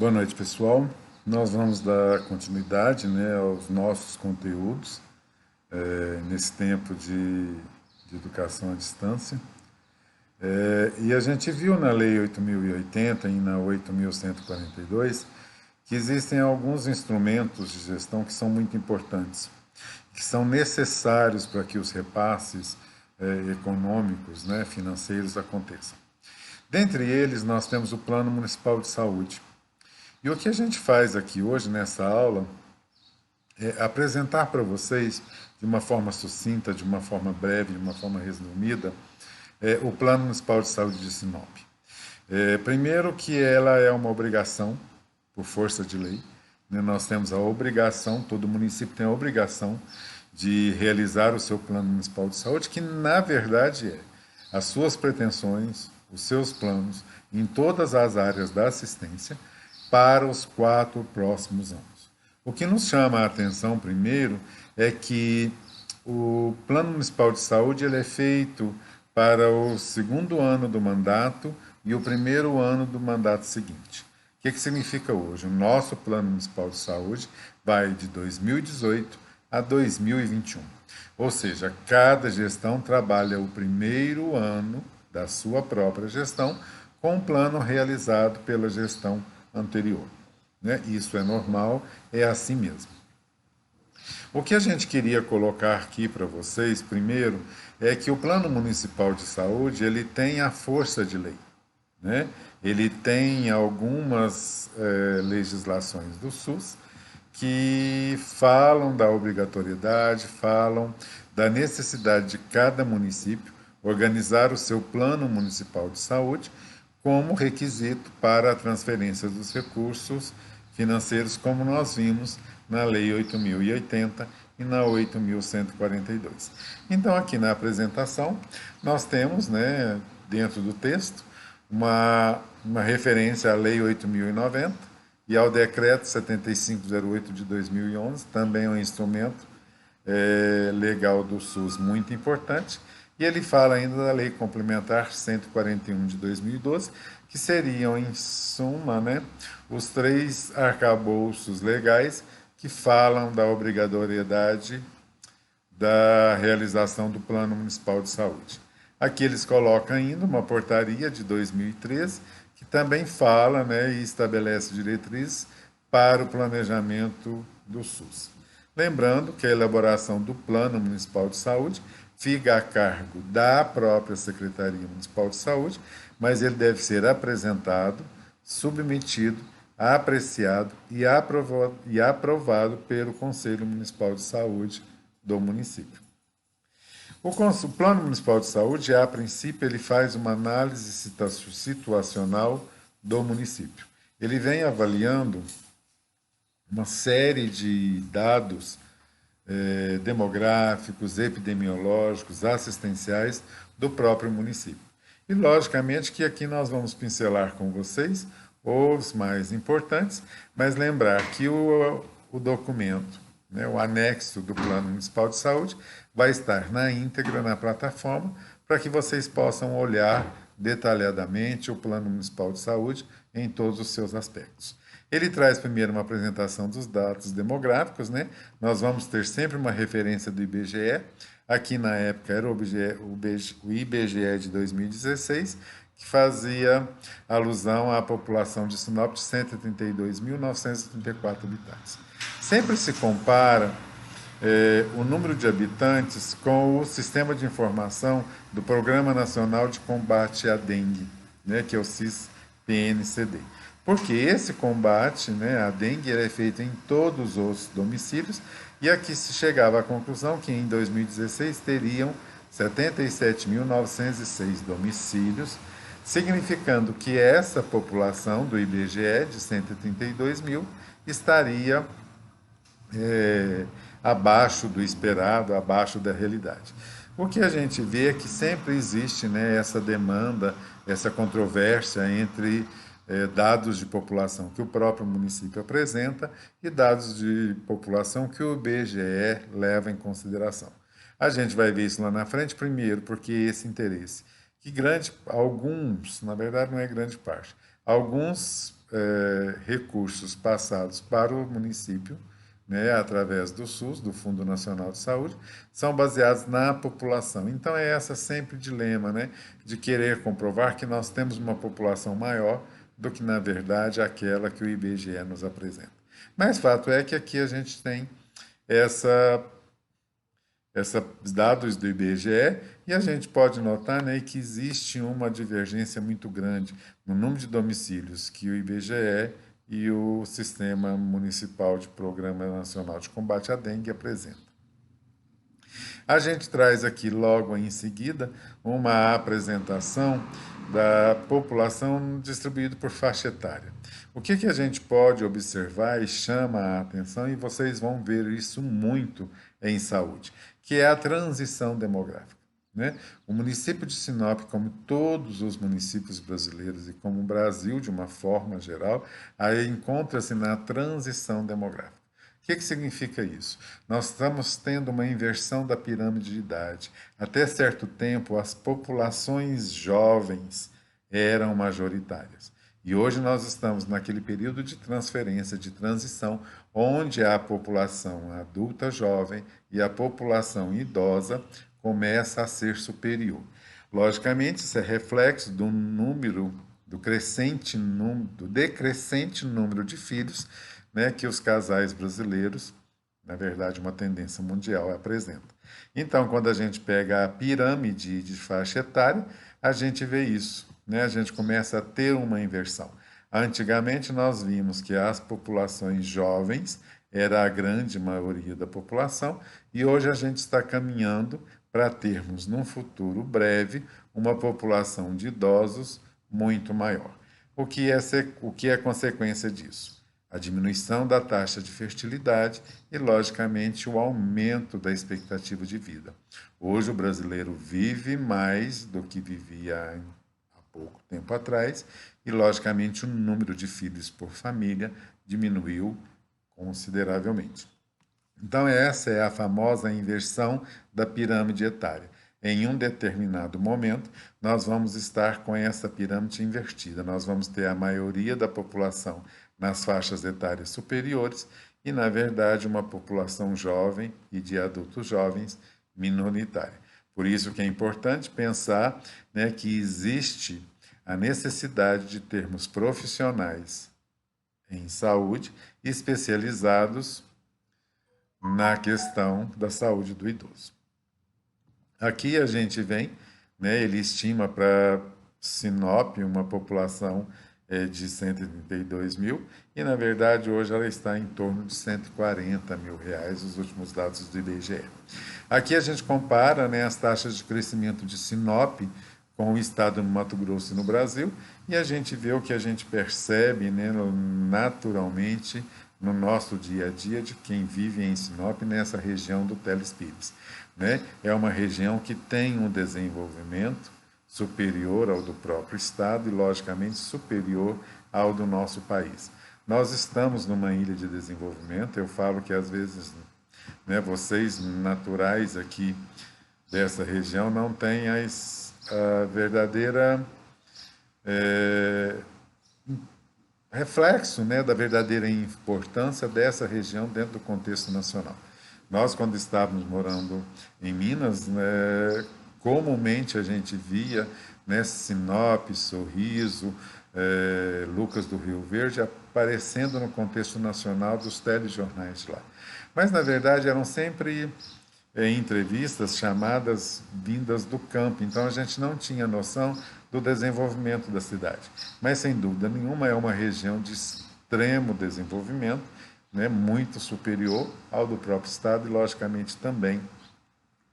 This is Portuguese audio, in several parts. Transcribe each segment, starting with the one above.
Boa noite, pessoal. Nós vamos dar continuidade, né, aos nossos conteúdos nesse tempo de educação à distância. E a gente viu na Lei 8.080 e na 8.142 que existem alguns instrumentos de gestão que são muito importantes, que são necessários para que os repasses econômicos, né, financeiros aconteçam. Dentre eles, nós temos o Plano Municipal de Saúde. E o que a gente faz aqui hoje nessa aula é apresentar para vocês, de uma forma sucinta, de uma forma breve, de uma forma resumida, o Plano Municipal de Saúde de Sinop. Primeiro que ela é uma obrigação, por força de lei, né? Nós temos a obrigação, todo município tem a obrigação de realizar o seu Plano Municipal de Saúde, que na verdade é as suas pretensões, os seus planos em todas as áreas da assistência para os 4 próximos anos. O que nos chama a atenção primeiro é que o Plano Municipal de Saúde ele é feito para o segundo ano do mandato e o primeiro ano do mandato seguinte. O que significa hoje? O nosso Plano Municipal de Saúde vai de 2018 a 2021. Ou seja, cada gestão trabalha o primeiro ano da sua própria gestão com um plano realizado pela gestão anterior. Né? Isso é normal, é assim mesmo. O que a gente queria colocar aqui para vocês, primeiro, é que o Plano Municipal de Saúde ele tem a força de lei. Né? Ele tem algumas legislações do SUS que falam da obrigatoriedade, falam da necessidade de cada município organizar o seu plano municipal de saúde como requisito para a transferência dos recursos financeiros, como nós vimos na Lei 8.080 e na 8.142. Então, aqui na apresentação, nós temos, né, dentro do texto, uma referência à Lei 8.090 e ao Decreto 7508 de 2011, também um instrumento legal do SUS muito importante, e ele fala ainda da Lei Complementar 141 de 2012, que seriam, em suma, né, os 3 arcabouços legais que falam da obrigatoriedade da realização do Plano Municipal de Saúde. Aqui eles colocam ainda uma portaria de 2013, que também fala, né, e estabelece diretrizes para o planejamento do SUS. Lembrando que a elaboração do Plano Municipal de Saúde fica a cargo da própria Secretaria Municipal de Saúde, mas ele deve ser apresentado, submetido, apreciado e aprovado pelo Conselho Municipal de Saúde do município. O Plano Municipal de Saúde, a princípio, ele faz uma análise situacional do município. Ele vem avaliando uma série de dados demográficos, epidemiológicos, assistenciais do próprio município. E, logicamente, que aqui nós vamos pincelar com vocês os mais importantes, mas lembrar que o documento, né, o anexo do Plano Municipal de Saúde, vai estar na íntegra na plataforma para que vocês possam olhar detalhadamente o Plano Municipal de Saúde em todos os seus aspectos. Ele traz primeiro uma apresentação dos dados demográficos, né? Nós vamos ter sempre uma referência do IBGE. Aqui na época era o IBGE de 2016, que fazia alusão à população de Sinop de 132.934 habitantes. Sempre se compara o número de habitantes com o sistema de informação do Programa Nacional de Combate à Dengue, né, que é o CIS-PNCD. Porque esse combate, né, a dengue, é feito em todos os domicílios, e aqui se chegava à conclusão que em 2016 teriam 77.906 domicílios, significando que essa população do IBGE, de 132 mil, estaria abaixo do esperado, abaixo da realidade. O que a gente vê é que sempre existe, né, essa demanda, essa controvérsia entre dados de população que o próprio município apresenta e dados de população que o IBGE leva em consideração. A gente vai ver isso lá na frente, primeiro, porque esse interesse, que alguns, na verdade não é grande parte, alguns recursos passados para o município, né, através do SUS, do Fundo Nacional de Saúde, são baseados na população. Então é essa sempre o dilema, né, de querer comprovar que nós temos uma população maior do que, na verdade, aquela que o IBGE nos apresenta. Mas fato é que aqui a gente tem essa esses dados do IBGE, e a gente pode notar, né, que existe uma divergência muito grande no número de domicílios que o IBGE e o Sistema Municipal de Programa Nacional de Combate à Dengue apresentam. A gente traz aqui logo em seguida uma apresentação da população distribuída por faixa etária. O que a gente pode observar e chama a atenção, e vocês vão ver isso muito em saúde, que é a transição demográfica. Né? O município de Sinop, como todos os municípios brasileiros e como o Brasil de uma forma geral, aí encontra-se na transição demográfica. O que significa isso? Nós estamos tendo uma inversão da pirâmide de idade. Até certo tempo, as populações jovens eram majoritárias. E hoje nós estamos naquele período de transferência, de transição, onde a população adulta jovem e a população idosa começa a ser superior. Logicamente, isso é reflexo do número, do decrescente número de filhos, né, que os casais brasileiros, na verdade, uma tendência mundial, apresentam. Então, quando a gente pega a pirâmide de faixa etária, a gente vê isso, né? A gente começa a ter uma inversão. Antigamente, nós vimos que as populações jovens era a grande maioria da população, e hoje a gente está caminhando para termos, num futuro breve, uma população de idosos muito maior. O que é consequência disso? A diminuição da taxa de fertilidade e, logicamente, o aumento da expectativa de vida. Hoje o brasileiro vive mais do que vivia há pouco tempo atrás e, logicamente, o número de filhos por família diminuiu consideravelmente. Então, essa é a famosa inversão da pirâmide etária. Em um determinado momento, nós vamos estar com essa pirâmide invertida. Nós vamos ter a maioria da população nas faixas etárias superiores e, na verdade, uma população jovem e de adultos jovens minoritária. Por isso que é importante pensar, né, que existe a necessidade de termos profissionais em saúde especializados na questão da saúde do idoso. Aqui a gente vem, né, ele estima para Sinop uma população de 132 mil, e na verdade hoje ela está em torno de 140 mil reais, os últimos dados do IBGE. Aqui a gente compara, né, as taxas de crescimento de Sinop com o estado do Mato Grosso e no Brasil, e a gente vê o que a gente percebe, né, naturalmente no nosso dia a dia de quem vive em Sinop, nessa região do Teles Pires. Né? É uma região que tem um desenvolvimento superior ao do próprio Estado e, logicamente, superior ao do nosso país. Nós estamos numa ilha de desenvolvimento, eu falo que às vezes, né, vocês naturais aqui dessa região não têm a verdadeira reflexo, né, da verdadeira importância dessa região dentro do contexto nacional. Nós, quando estávamos morando em Minas, né, comumente a gente via, né, Sinop, Sorriso, Lucas do Rio Verde aparecendo no contexto nacional dos telejornais lá. Mas, na verdade, eram sempre entrevistas, chamadas vindas do campo. Então, a gente não tinha noção do desenvolvimento da cidade. Mas, sem dúvida nenhuma, é uma região de extremo desenvolvimento, né, muito superior ao do próprio Estado e, logicamente, também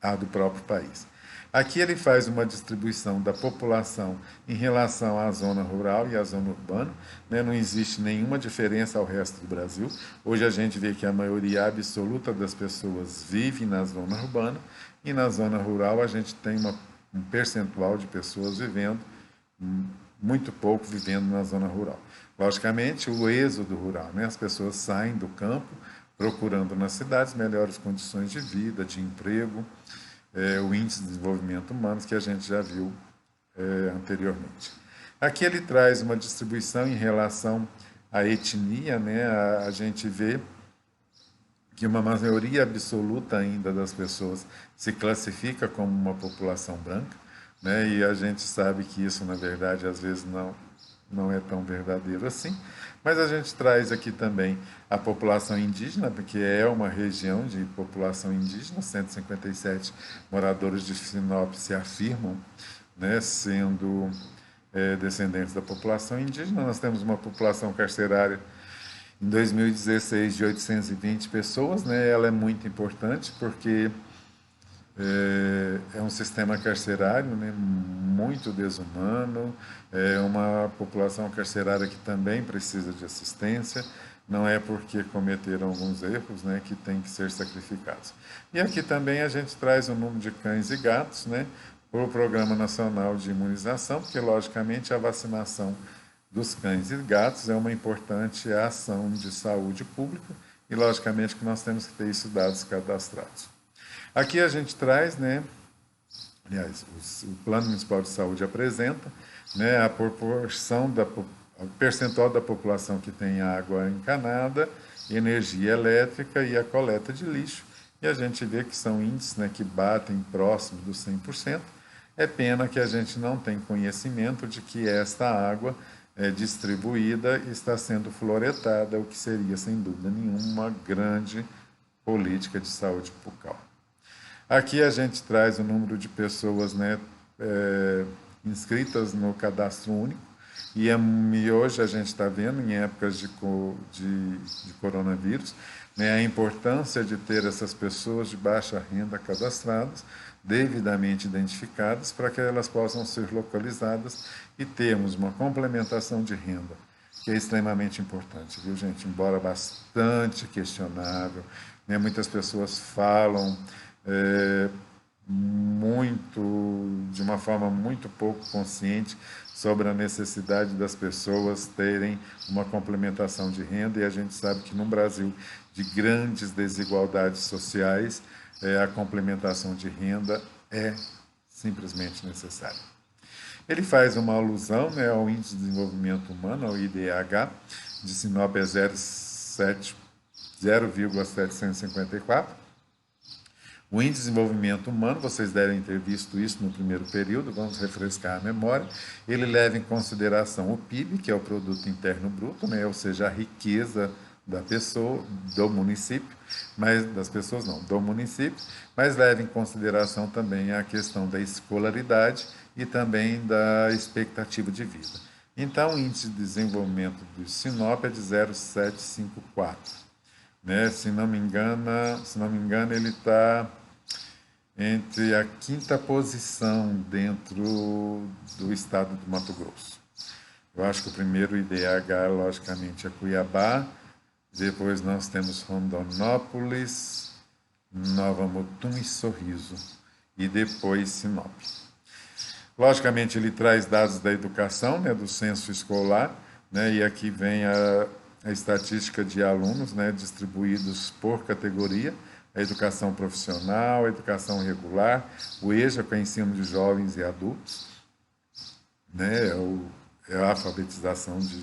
ao do próprio país. Aqui ele faz uma distribuição da população em relação à zona rural e à zona urbana, né? Não existe nenhuma diferença ao resto do Brasil. Hoje a gente vê que a maioria absoluta das pessoas vive na zona urbana e na zona rural a gente tem um percentual de pessoas vivendo, muito pouco vivendo na zona rural. Logicamente, o êxodo rural, né? As pessoas saem do campo procurando nas cidades melhores condições de vida, de emprego, o índice de desenvolvimento humano que a gente já viu anteriormente. Aqui ele traz uma distribuição em relação a etnia, né, a gente vê que uma maioria absoluta ainda das pessoas se classifica como uma população branca, né? E a gente sabe que isso, na verdade, às vezes não é tão verdadeiro assim. Mas a gente traz aqui também a população indígena, porque é uma região de população indígena, 157 moradores de Sinop se afirmam, né, sendo descendentes da população indígena. Nós temos uma população carcerária em 2016 de 820 pessoas, né? Ela é muito importante porque é um sistema carcerário, né, muito desumano, é uma população carcerária que também precisa de assistência, não é porque cometeram alguns erros, né, que tem que ser sacrificados. E aqui também a gente traz o número de cães e gatos, né, para o Programa Nacional de Imunização, porque logicamente a vacinação dos cães e gatos é uma importante ação de saúde pública e logicamente que nós temos que ter esses dados cadastrados. Aqui a gente traz, né, aliás, o Plano Municipal de Saúde apresenta, né, a proporção o percentual da população que tem água encanada, energia elétrica e a coleta de lixo. E a gente vê que são índices, né, que batem próximo dos 100%. É pena que a gente não tem conhecimento de que esta água é distribuída e está sendo fluoretada, o que seria, sem dúvida nenhuma, uma grande política de saúde bucal. Aqui a gente traz o número de pessoas, né, inscritas no cadastro único e hoje a gente está vendo, em épocas de coronavírus, né, a importância de ter essas pessoas de baixa renda cadastradas, devidamente identificadas, para que elas possam ser localizadas e termos uma complementação de renda, que é extremamente importante, viu, gente? Embora bastante questionável, né, muitas pessoas falam de uma forma muito pouco consciente sobre a necessidade das pessoas terem uma complementação de renda, e a gente sabe que no Brasil de grandes desigualdades sociais, a complementação de renda é simplesmente necessária. Ele faz uma alusão, né, ao Índice de Desenvolvimento Humano, ao IDH, de Sinop é 0,754. O Índice de Desenvolvimento Humano, vocês devem ter visto isso no primeiro período, vamos refrescar a memória. Ele leva em consideração o PIB, que é o Produto Interno Bruto, né? Ou seja, a riqueza da pessoa, do município, mas das pessoas não, do município, mas leva em consideração também a questão da escolaridade e também da expectativa de vida. Então, o Índice de Desenvolvimento do Sinop é de 0,754. Né? Se não me engano, ele está entre a quinta posição dentro do estado do Mato Grosso. Eu acho que o primeiro IDH, logicamente, é Cuiabá, depois nós temos Rondonópolis, Nova Mutum e Sorriso, e depois Sinop. Logicamente, ele traz dados da educação, né, do censo escolar, né, e aqui vem a estatística de alunos, né, distribuídos por categoria, a educação profissional, a educação regular, o EJA, que é ensino de jovens e adultos, né, é a alfabetização de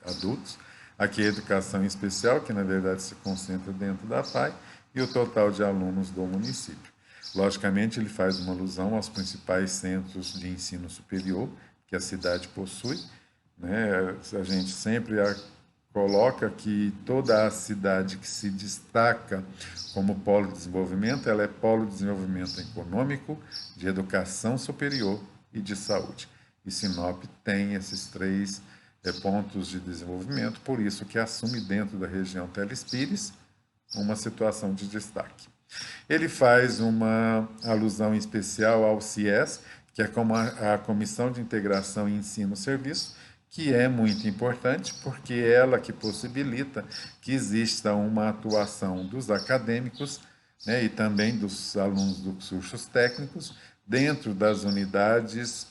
adultos, aqui a educação especial, que na verdade se concentra dentro da PAI, e o total de alunos do município. Logicamente, ele faz uma alusão aos principais centros de ensino superior que a cidade possui, né, a gente sempre coloca que toda a cidade que se destaca como polo de desenvolvimento, ela é polo de desenvolvimento econômico, de educação superior e de saúde. E Sinop tem esses três pontos de desenvolvimento, por isso que assume dentro da região Telespires uma situação de destaque. Ele faz uma alusão especial ao CIES, que é como a Comissão de Integração e Ensino-Serviço, que é muito importante porque é ela que possibilita que exista uma atuação dos acadêmicos, né, e também dos alunos dos cursos técnicos dentro das unidades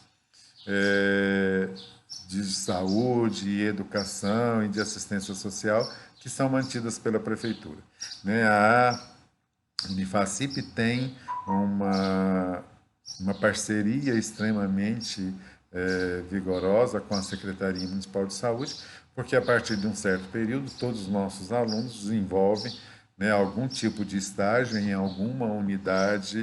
de saúde, e educação e de assistência social que são mantidas pela prefeitura. Né? A Unifacip tem uma parceria extremamente vigorosa com a Secretaria Municipal de Saúde, porque a partir de um certo período, todos os nossos alunos desenvolvem, né, algum tipo de estágio em alguma unidade